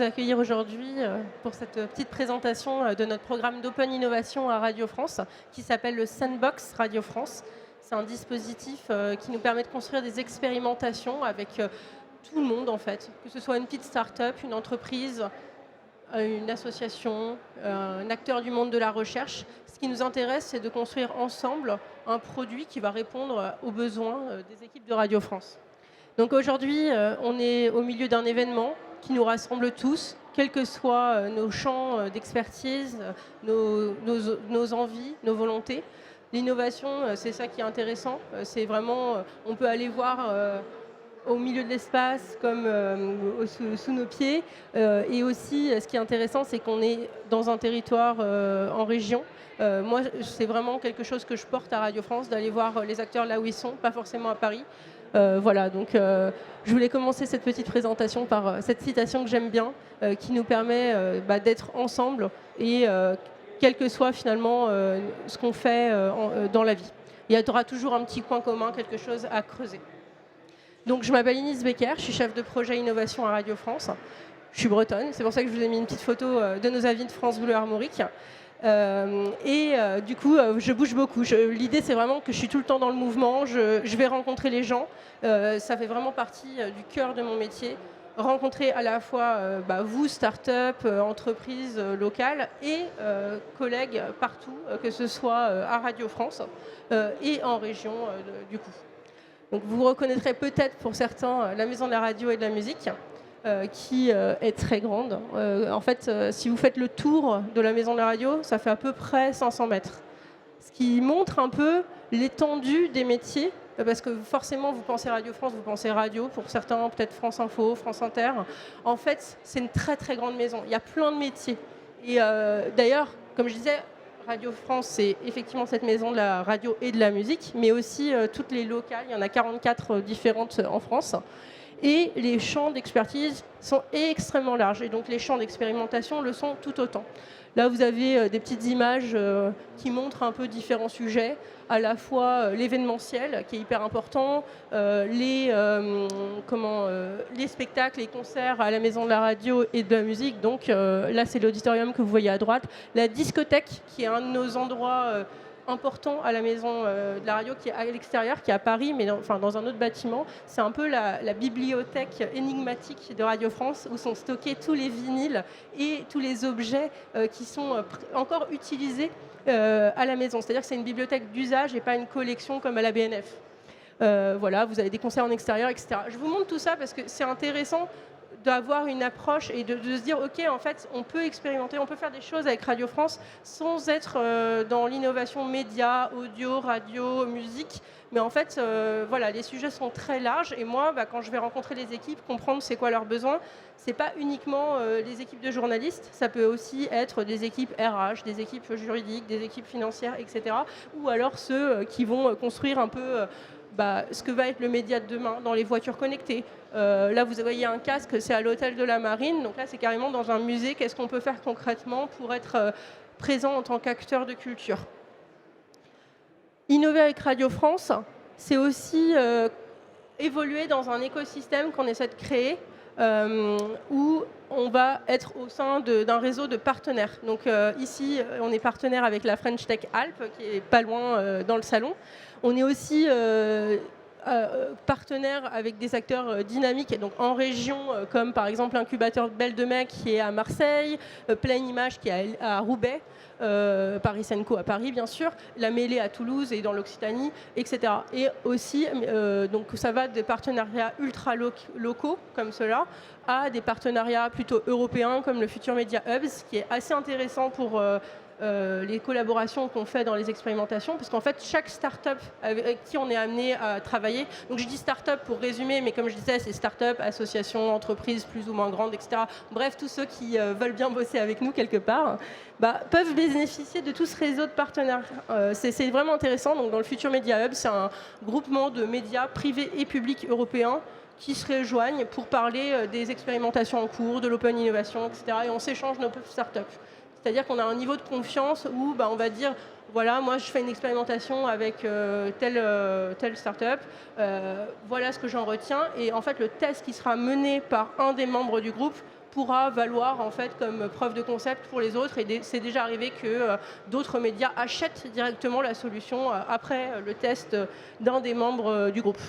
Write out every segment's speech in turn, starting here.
vous accueillir aujourd'hui pour cette petite présentation de notre programme d'Open Innovation à Radio France qui s'appelle le Sandbox Radio France. C'est un dispositif qui nous permet de construire des expérimentations avec tout le monde en fait, que ce soit une petite start-up, une entreprise, une association, un acteur du monde de la recherche. Ce qui nous intéresse, c'est de construire ensemble un produit qui va répondre aux besoins des équipes de Radio France. Donc aujourd'hui, on est au milieu d'un événement qui nous rassemble tous, quels que soient nos champs d'expertise, nos envies, nos volontés. L'innovation, c'est ça qui est intéressant. C'est vraiment, on peut aller voir au milieu de l'espace comme sous nos pieds. Et aussi, ce qui est intéressant, c'est qu'on est dans un territoire en région. Moi, c'est vraiment quelque chose que je porte à Radio France, d'aller voir les acteurs là où ils sont, pas forcément à Paris. Voilà, donc je voulais commencer cette petite présentation par cette citation que j'aime bien, qui nous permet d'être ensemble et quel que soit finalement ce qu'on fait dans la vie. Il y aura toujours un petit coin commun, quelque chose à creuser. Donc je m'appelle Inès Becker, je suis chef de projet innovation à Radio France. Je suis bretonne, c'est pour ça que je vous ai mis une petite photo de nos avis de France Bleu Armorique. Du coup, je bouge beaucoup. L'idée, c'est vraiment que je suis tout le temps dans le mouvement. Je vais rencontrer les gens. Ça fait vraiment partie du cœur de mon métier. Rencontrer à la fois vous, start-up, entreprises locales et collègues partout, que ce soit à Radio France et en région, du coup. Donc, vous reconnaîtrez peut-être pour certains la Maison de la Radio et de la Musique. Qui est très grande. En fait, si vous faites le tour de la Maison de la Radio, ça fait à peu près 500 mètres. Ce qui montre un peu l'étendue des métiers, parce que forcément, vous pensez Radio France, vous pensez radio, pour certains, peut-être France Info, France Inter. En fait, c'est une très, très grande maison. Il y a plein de métiers. Et d'ailleurs, comme je disais, Radio France, c'est effectivement cette maison de la radio et de la musique, mais aussi toutes les locales. Il y en a 44 différentes en France. Et les champs d'expertise sont extrêmement larges. Et donc les champs d'expérimentation le sont tout autant. Là, vous avez des petites images qui montrent un peu différents sujets, à la fois l'événementiel, qui est hyper important, les spectacles, les concerts à la Maison de la Radio et de la musique. Donc là, c'est l'auditorium que vous voyez à droite. La discothèque, qui est un de nos endroits important à la Maison de la Radio, qui est à l'extérieur, qui est à Paris, mais dans un autre bâtiment. C'est un peu la bibliothèque énigmatique de Radio France, où sont stockés tous les vinyles et tous les objets qui sont encore utilisés à la maison. C'est-à-dire que c'est une bibliothèque d'usage et pas une collection comme à la BNF. Voilà, vous avez des concerts en extérieur, etc. Je vous montre tout ça parce que c'est intéressant d'avoir une approche et de se dire, OK, en fait, on peut expérimenter, on peut faire des choses avec Radio France sans être dans l'innovation média, audio, radio, musique. Mais en fait, voilà, les sujets sont très larges. Et moi, quand je vais rencontrer les équipes, comprendre c'est quoi leurs besoins, c'est pas uniquement les équipes de journalistes, ça peut aussi être des équipes RH, des équipes juridiques, des équipes financières, etc. Ou alors ceux qui vont construire un peu ce que va être le média de demain dans les voitures connectées. Là, vous voyez un casque, c'est à l'hôtel de la Marine. Donc là, c'est carrément dans un musée. Qu'est-ce qu'on peut faire concrètement pour être présent en tant qu'acteur de culture? Innover avec Radio France, c'est aussi évoluer dans un écosystème qu'on essaie de créer où on va être au sein d'un réseau de partenaires. Donc ici, on est partenaire avec la French Tech Alpes, qui est pas loin dans le salon. On est aussi partenaire avec des acteurs dynamiques, et donc en région, comme par exemple l'incubateur Belle de Mai qui est à Marseille, Pleine Image qui est à Roubaix, Paris Senco à Paris bien sûr, la Mêlée à Toulouse et dans l'Occitanie, etc. Et aussi, donc ça va des partenariats ultra locaux comme cela à des partenariats plutôt européens comme le Future Media Hubs, qui est assez intéressant pour les collaborations qu'on fait dans les expérimentations, parce qu'en fait, chaque start-up avec qui on est amené à travailler, donc je dis start-up pour résumer, mais comme je disais, c'est start-up, associations, entreprises plus ou moins grandes, etc. Bref, tous ceux qui veulent bien bosser avec nous quelque part, peuvent bénéficier de tout ce réseau de partenaires. C'est vraiment intéressant. Donc, dans le Future Media Hub, c'est un groupement de médias privés et publics européens qui se rejoignent pour parler des expérimentations en cours, de l'open innovation, etc. Et on s'échange nos start-up. C'est-à-dire qu'on a un niveau de confiance où on va dire, voilà, moi je fais une expérimentation avec telle start-up, voilà ce que j'en retiens. Et en fait, le test qui sera mené par un des membres du groupe pourra valoir en fait comme preuve de concept pour les autres. Et c'est déjà arrivé que d'autres médias achètent directement la solution après le test d'un des membres du groupe.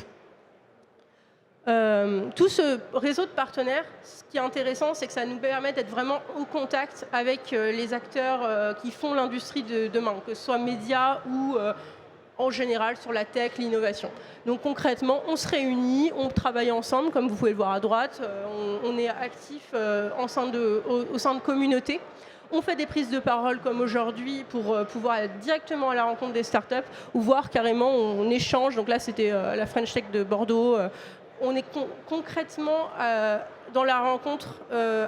Tout ce réseau de partenaires, ce qui est intéressant, c'est que ça nous permet d'être vraiment au contact avec les acteurs qui font l'industrie de demain, que ce soit médias ou en général sur la tech, l'innovation. Donc concrètement, on se réunit, on travaille ensemble, comme vous pouvez le voir à droite, on est actif au sein de communautés. On fait des prises de parole comme aujourd'hui pour pouvoir être directement à la rencontre des startups ou voir carrément, on échange. Donc là, c'était la French Tech de Bordeaux. On est concrètement dans la rencontre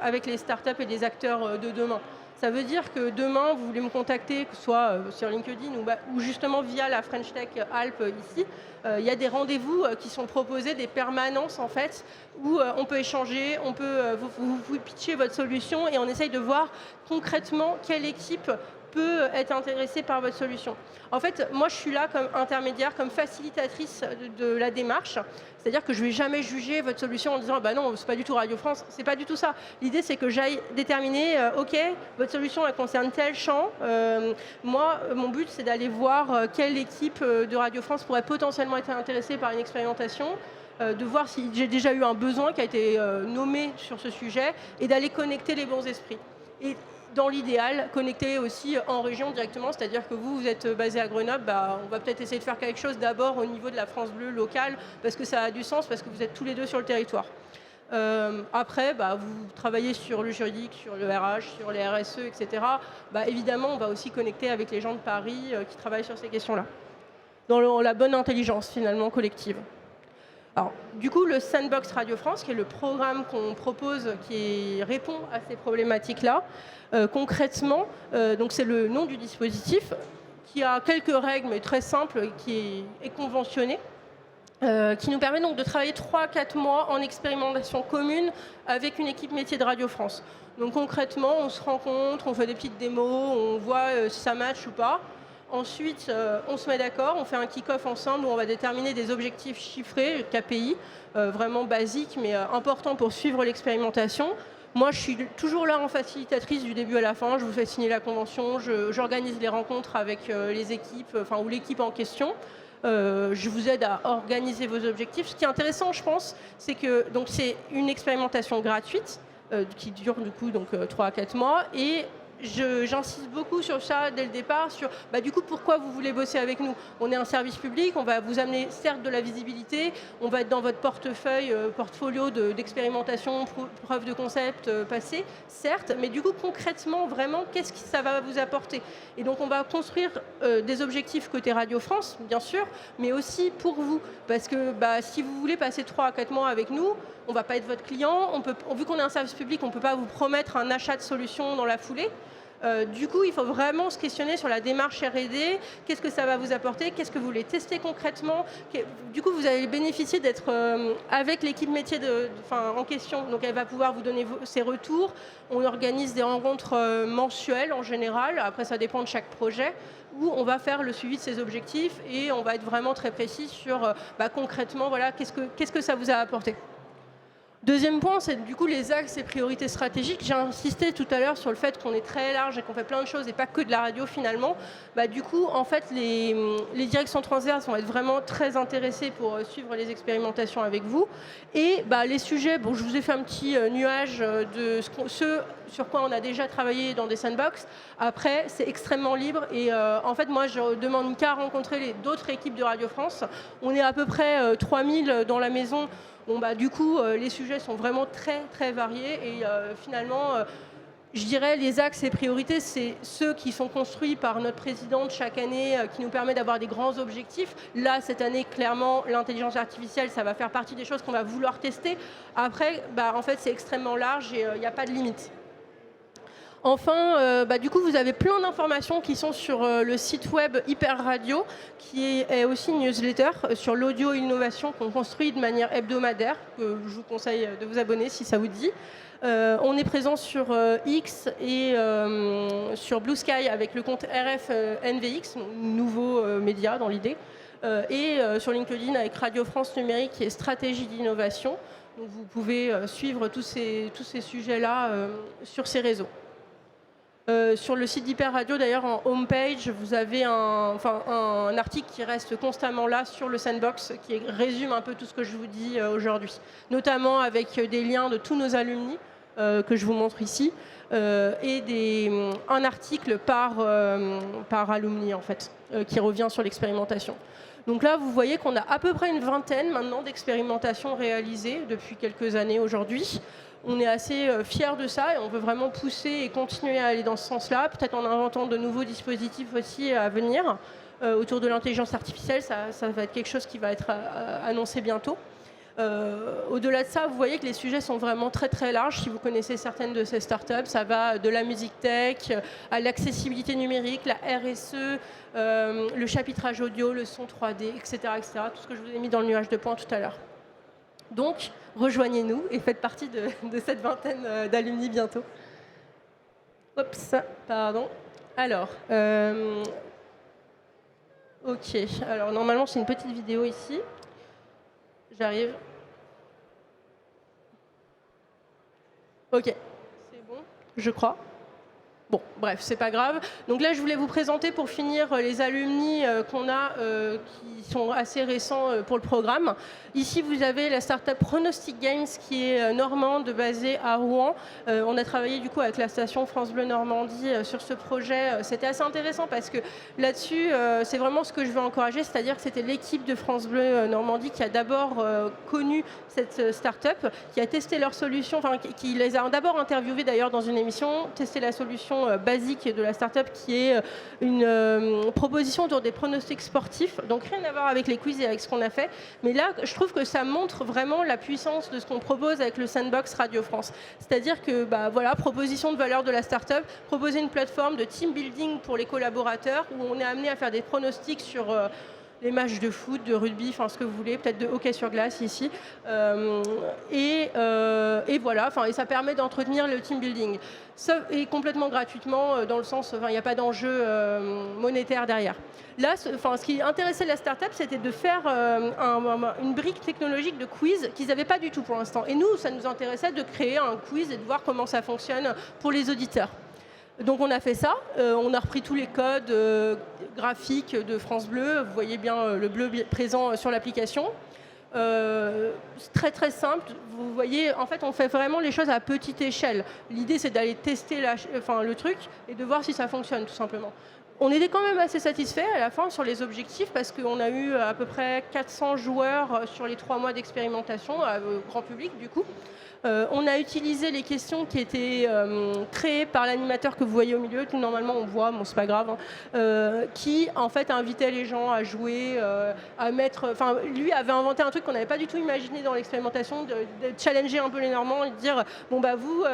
avec les startups et les acteurs de demain. Ça veut dire que demain, vous voulez me contacter, que ce soit sur LinkedIn ou justement via la French Tech Alpes ici, il y a des rendez-vous qui sont proposés, des permanences en fait, où on peut échanger, on peut vous pitcher votre solution et on essaye de voir concrètement quelle équipe peut être intéressée par votre solution. En fait, moi, je suis là comme intermédiaire, comme facilitatrice de la démarche. C'est-à-dire que je ne vais jamais juger votre solution en disant « bah non, c'est pas du tout Radio France ». C'est pas du tout ça. L'idée, c'est que j'aille déterminer « ok, votre solution, elle concerne tel champ ». Moi, mon but, c'est d'aller voir quelle équipe de Radio France pourrait potentiellement être intéressée par une expérimentation, de voir si j'ai déjà eu un besoin qui a été nommé sur ce sujet et d'aller connecter les bons esprits. Et dans l'idéal, connecter aussi en région directement, c'est-à-dire que vous êtes basé à Grenoble, on va peut-être essayer de faire quelque chose d'abord au niveau de la France Bleu locale, parce que ça a du sens, parce que vous êtes tous les deux sur le territoire. Après, vous travaillez sur le juridique, sur le RH, sur les RSE, etc. Évidemment, on va aussi connecter avec les gens de Paris qui travaillent sur ces questions-là, dans la bonne intelligence finalement collective. Alors, du coup, le Sandbox Radio France, qui est le programme qu'on propose, qui répond à ces problématiques-là, concrètement, donc c'est le nom du dispositif, qui a quelques règles, mais très simples, qui est conventionné, qui nous permet donc de travailler 3-4 mois en expérimentation commune avec une équipe métier de Radio France. Donc concrètement, on se rencontre, on fait des petites démos, on voit si ça match ou pas. Ensuite, on se met d'accord, on fait un kick-off ensemble où on va déterminer des objectifs chiffrés, KPI, vraiment basiques, mais importants pour suivre l'expérimentation. Moi, je suis toujours là en facilitatrice du début à la fin. Je vous fais signer la convention, j'organise les rencontres avec les équipes, ou l'équipe en question. Je vous aide à organiser vos objectifs. Ce qui est intéressant, je pense, c'est que c'est une expérimentation gratuite qui dure du coup 3 à 4 mois et j'insiste beaucoup sur ça dès le départ, sur du coup pourquoi vous voulez bosser avec nous. On est un service public, on va vous amener certes de la visibilité, on va être dans votre portfolio d'expérimentation, preuve de concept passé, certes, mais du coup concrètement vraiment qu'est-ce que ça va vous apporter. Et donc on va construire des objectifs côté Radio France, bien sûr, mais aussi pour vous, parce que si vous voulez passer 3 à 4 mois avec nous, on ne va pas être votre client, vu qu'on est un service public, on ne peut pas vous promettre un achat de solution dans la foulée. Du coup, il faut vraiment se questionner sur la démarche R&D, qu'est-ce que ça va vous apporter, qu'est-ce que vous voulez tester concrètement. Du coup, vous allez bénéficier d'être avec l'équipe métier en question, donc elle va pouvoir vous donner ses retours. On organise des rencontres mensuelles en général, après ça dépend de chaque projet, où on va faire le suivi de ses objectifs et on va être vraiment très précis sur concrètement, voilà, qu'est-ce que ça vous a apporté. Deuxième point, c'est du coup les axes et priorités stratégiques. J'ai insisté tout à l'heure sur le fait qu'on est très large et qu'on fait plein de choses et pas que de la radio finalement. Du coup, en fait, les directions transverses vont être vraiment très intéressées pour suivre les expérimentations avec vous. Et les sujets, je vous ai fait un petit nuage de ce sur quoi on a déjà travaillé dans des sandbox. Après, c'est extrêmement libre et en fait, moi, je demande qu'à rencontrer d'autres équipes de Radio France. On est à peu près 3000 dans la maison. Du coup, les sujets sont vraiment très, très variés et finalement, je dirais les axes et priorités, c'est ceux qui sont construits par notre présidente chaque année, qui nous permet d'avoir des grands objectifs. Là, cette année, clairement, l'intelligence artificielle, ça va faire partie des choses qu'on va vouloir tester. Après, en fait, c'est extrêmement large et il n'y a pas de limite. Enfin, du coup, vous avez plein d'informations qui sont sur le site web Hyper Radio, qui est aussi une newsletter sur l'audio et l'innovation qu'on construit de manière hebdomadaire. Je vous conseille de vous abonner si ça vous dit. On est présent sur X et sur Blue Sky avec le compte RFNVX, nouveau média dans l'idée. et sur LinkedIn avec Radio France Numérique et Stratégie d'innovation. Donc vous pouvez suivre tous ces sujets-là sur ces réseaux. Sur le site d'Hyper Radio, d'ailleurs, en homepage, vous avez un article qui reste constamment là sur le Sandbox, qui résume un peu tout ce que je vous dis aujourd'hui, notamment avec des liens de tous nos alumni que je vous montre ici, et un article par alumni, en fait, qui revient sur l'expérimentation. Donc là, vous voyez qu'on a à peu près une vingtaine maintenant d'expérimentations réalisées depuis quelques années aujourd'hui. On est assez fiers de ça et on veut vraiment pousser et continuer à aller dans ce sens-là, peut-être en inventant de nouveaux dispositifs aussi à venir. Autour de l'intelligence artificielle, ça va être quelque chose qui va être annoncé bientôt. Au-delà de ça, vous voyez que les sujets sont vraiment très très larges. Si vous connaissez certaines de ces startups, ça va de la music tech à l'accessibilité numérique, la RSE, le chapitrage audio, le son 3D, etc., etc. Tout ce que je vous ai mis dans le nuage de points tout à l'heure. Donc, rejoignez-nous et faites partie de cette vingtaine d'alumni bientôt. Oups, pardon. Alors, ok. Alors, normalement, c'est une petite vidéo ici. J'arrive. Ok, c'est bon, je crois. Bon, bref, c'est pas grave. Donc là, je voulais vous présenter pour finir les alumni qu'on a, qui sont assez récents pour le programme. Ici, vous avez la startup Pronostic Games, qui est normande, basée à Rouen. On a travaillé du coup avec la station France Bleu Normandie sur ce projet. C'était assez intéressant parce que là-dessus, c'est vraiment ce que je veux encourager, c'est-à-dire que c'était l'équipe de France Bleu Normandie qui a d'abord connu cette startup, qui a testé leur solution, enfin, qui les a d'abord interviewés d'ailleurs dans une émission, testé la solution basique de la startup qui est une proposition autour des pronostics sportifs, donc rien à voir avec les quiz et avec ce qu'on a fait, mais là je trouve que ça montre vraiment la puissance de ce qu'on propose avec le Sandbox Radio France. C'est-à-dire que voilà, proposition de valeur de la startup, proposer une plateforme de team building pour les collaborateurs où on est amené à faire des pronostics sur les matchs de foot, de rugby, enfin ce que vous voulez, peut-être de hockey sur glace ici. Et voilà, et ça permet d'entretenir le team building. Et complètement gratuitement, dans le sens, il n'y a pas d'enjeu monétaire derrière. Là, ce qui intéressait la startup, c'était de faire une brique technologique de quiz qu'ils n'avaient pas du tout pour l'instant. Et nous, ça nous intéressait de créer un quiz et de voir comment ça fonctionne pour les auditeurs. Donc on a fait ça, on a repris tous les codes graphiques de France Bleu, vous voyez bien le bleu présent sur l'application. Très très simple, vous voyez, en fait on fait vraiment les choses à petite échelle. L'idée c'est d'aller tester le truc et de voir si ça fonctionne tout simplement. On était quand même assez satisfaits à la fin sur les objectifs parce qu'on a eu à peu près 400 joueurs sur les 3 mois d'expérimentation, grand public du coup. On a utilisé les questions qui étaient créées par l'animateur que vous voyez au milieu, tout normalement on voit, bon c'est pas grave, qui en fait invitait les gens à jouer, à mettre, lui avait inventé un truc qu'on n'avait pas du tout imaginé dans l'expérimentation, de challenger un peu les Normands et de dire bon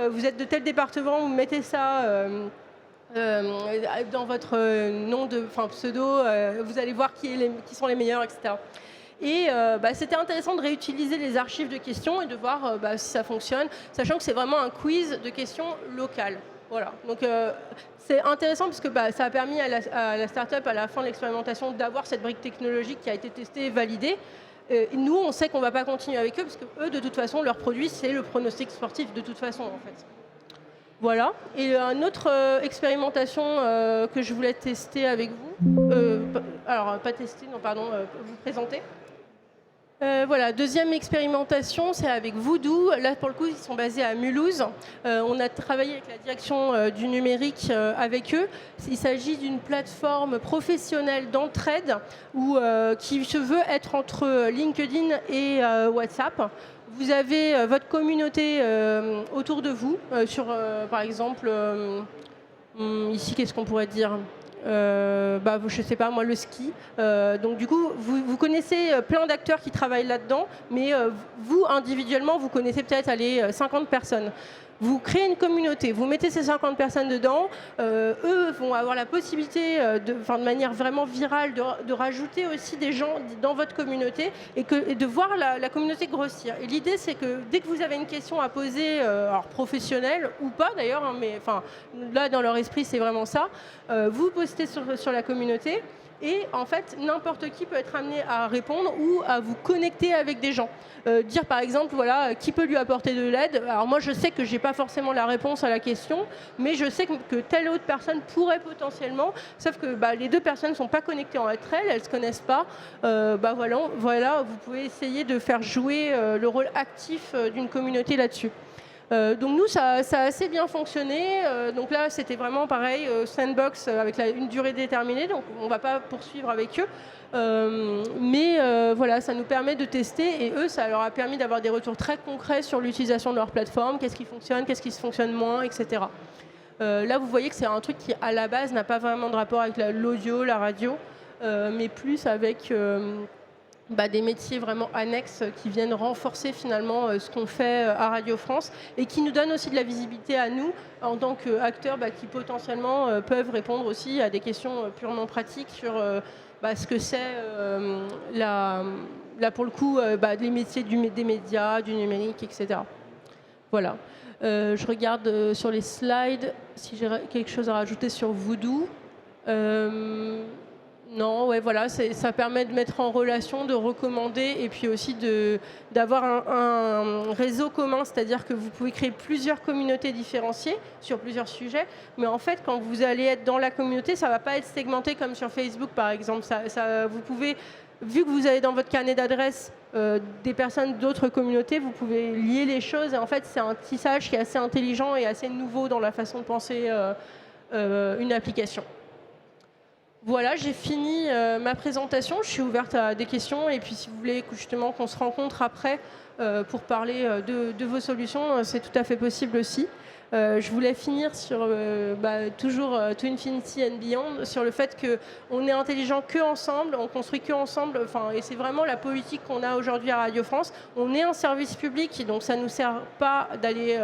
vous êtes de tel département, vous mettez ça dans votre nom de pseudo, vous allez voir qui sont les meilleurs, etc. Et c'était intéressant de réutiliser les archives de questions et de voir si ça fonctionne, sachant que c'est vraiment un quiz de questions locales. Voilà. Donc c'est intéressant parce que ça a permis à la start-up, à la fin de l'expérimentation, d'avoir cette brique technologique qui a été testée et validée. Nous, on sait qu'on ne va pas continuer avec eux parce que eux, de toute façon, leur produit, c'est le pronostic sportif, de toute façon, en fait. Voilà. Et une autre expérimentation que je voulais tester avec vous, alors pas tester, non pardon, vous présenter. Voilà, deuxième expérimentation, c'est avec Voodoo. Là, pour le coup, ils sont basés à Mulhouse. On a travaillé avec la direction du numérique avec eux. Il s'agit d'une plateforme professionnelle d'entraide qui se veut être entre LinkedIn et WhatsApp. Vous avez votre communauté autour de vous, par exemple, ici, qu'est-ce qu'on pourrait dire ? Je ne sais pas, moi, le ski. Donc, du coup, vous connaissez plein d'acteurs qui travaillent là-dedans, mais vous, individuellement, vous connaissez peut-être 50 personnes. Vous créez une communauté, vous mettez ces 50 personnes dedans, eux vont avoir la possibilité, de manière vraiment virale, de rajouter aussi des gens dans votre communauté et de voir la communauté grossir. Et l'idée, c'est que dès que vous avez une question à poser, alors professionnelle ou pas d'ailleurs, mais là, dans leur esprit, c'est vraiment ça, vous postez sur la communauté. Et en fait, n'importe qui peut être amené à répondre ou à vous connecter avec des gens. Dire par exemple, voilà, qui peut lui apporter de l'aide. Alors moi, je sais que je n'ai pas forcément la réponse à la question, mais je sais que telle autre personne pourrait potentiellement, sauf que les deux personnes ne sont pas connectées entre elles, elles ne se connaissent pas. Voilà, vous pouvez essayer de faire jouer le rôle actif d'une communauté là-dessus. Donc nous, ça a assez bien fonctionné. Donc là, c'était vraiment pareil, sandbox avec une durée déterminée. Donc on ne va pas poursuivre avec eux. Mais voilà, ça nous permet de tester. Et eux, ça leur a permis d'avoir des retours très concrets sur l'utilisation de leur plateforme. Qu'est-ce qui fonctionne, qu'est-ce qui fonctionne moins, etc. Là, vous voyez que c'est un truc qui, à la base, n'a pas vraiment de rapport avec l'audio, la radio, mais plus avec... des métiers vraiment annexes qui viennent renforcer finalement ce qu'on fait à Radio France et qui nous donnent aussi de la visibilité à nous en tant qu'acteurs qui potentiellement peuvent répondre aussi à des questions purement pratiques sur ce que c'est là pour le coup les métiers des médias, du numérique, etc. Voilà. Je regarde sur les slides si j'ai quelque chose à rajouter sur Voodoo. Non, ouais, voilà, ça permet de mettre en relation, de recommander et puis aussi d'avoir un réseau commun, c'est-à-dire que vous pouvez créer plusieurs communautés différenciées sur plusieurs sujets, mais en fait, quand vous allez être dans la communauté, ça ne va pas être segmenté comme sur Facebook, par exemple. Vous pouvez, vu que vous avez dans votre carnet d'adresses des personnes d'autres communautés, vous pouvez lier les choses et en fait, c'est un tissage qui est assez intelligent et assez nouveau dans la façon de penser une application. Voilà, j'ai fini ma présentation. Je suis ouverte à des questions. Et puis, si vous voulez justement qu'on se rencontre après pour parler de vos solutions, c'est tout à fait possible aussi. Je voulais finir sur toujours To Infinity and Beyond, sur le fait qu'on est intelligent que ensemble, on construit que ensemble. Et c'est vraiment la politique qu'on a aujourd'hui à Radio France. On est un service public, donc ça ne nous sert pas d'aller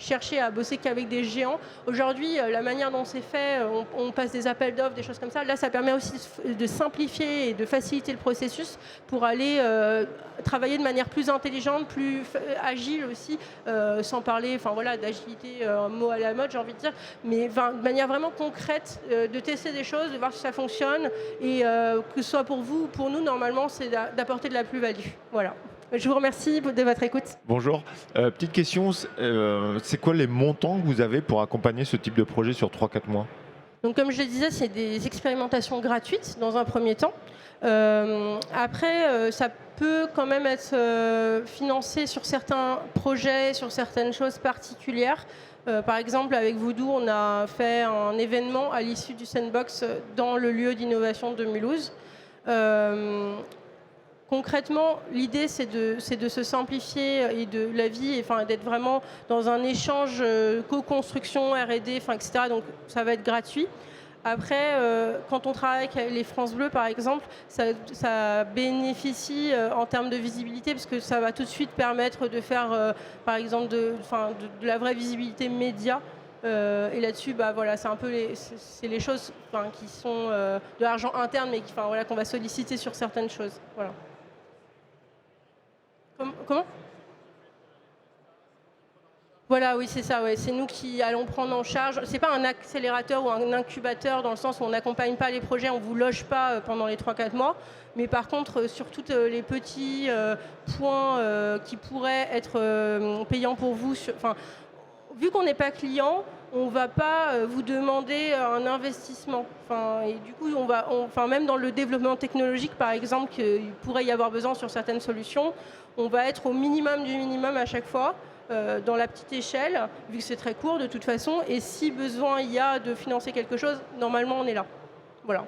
chercher à bosser qu'avec des géants. Aujourd'hui, la manière dont c'est fait, on passe des appels d'offres, des choses comme ça. Là, ça permet aussi de simplifier et de faciliter le processus pour aller travailler de manière plus intelligente, plus agile aussi, sans parler d'agilité, un mot à la mode, j'ai envie de dire, mais de manière vraiment concrète, de tester des choses, de voir si ça fonctionne, et que ce soit pour vous ou pour nous, normalement, c'est d'apporter de la plus-value. Voilà. Je vous remercie de votre écoute. Bonjour. Petite question, c'est quoi les montants que vous avez pour accompagner ce type de projet sur 3-4 mois ? Donc, comme je le disais, c'est des expérimentations gratuites dans un premier temps. Après, ça peut quand même être financé sur certains projets, sur certaines choses particulières. Par exemple, avec Voodoo, on a fait un événement à l'issue du Sandbox dans le lieu d'innovation de Mulhouse. Concrètement, l'idée, c'est de se simplifier et de la vie, d'être vraiment dans un échange co-construction, R&D, etc. Donc, ça va être gratuit. Après, quand on travaille avec les France Bleu, par exemple, ça bénéficie en termes de visibilité, parce que ça va tout de suite permettre de faire, par exemple, de la vraie visibilité média. Et là-dessus, c'est un peu les choses qui sont de l'argent interne, mais qu'on va solliciter sur certaines choses. Voilà. Comment ? Voilà, oui, c'est ça. Ouais. C'est nous qui allons prendre en charge. C'est pas un accélérateur ou un incubateur dans le sens où on n'accompagne pas les projets, on vous loge pas pendant les 3-4 mois. Mais par contre, sur tous les petits points qui pourraient être payants pour vous, vu qu'on n'est pas client, on ne va pas vous demander un investissement. Et du coup, même dans le développement technologique, par exemple, qu'il pourrait y avoir besoin sur certaines solutions, on va être au minimum du minimum à chaque fois. Dans la petite échelle, vu que c'est très court de toute façon, et si besoin il y a de financer quelque chose, normalement on est là. Voilà.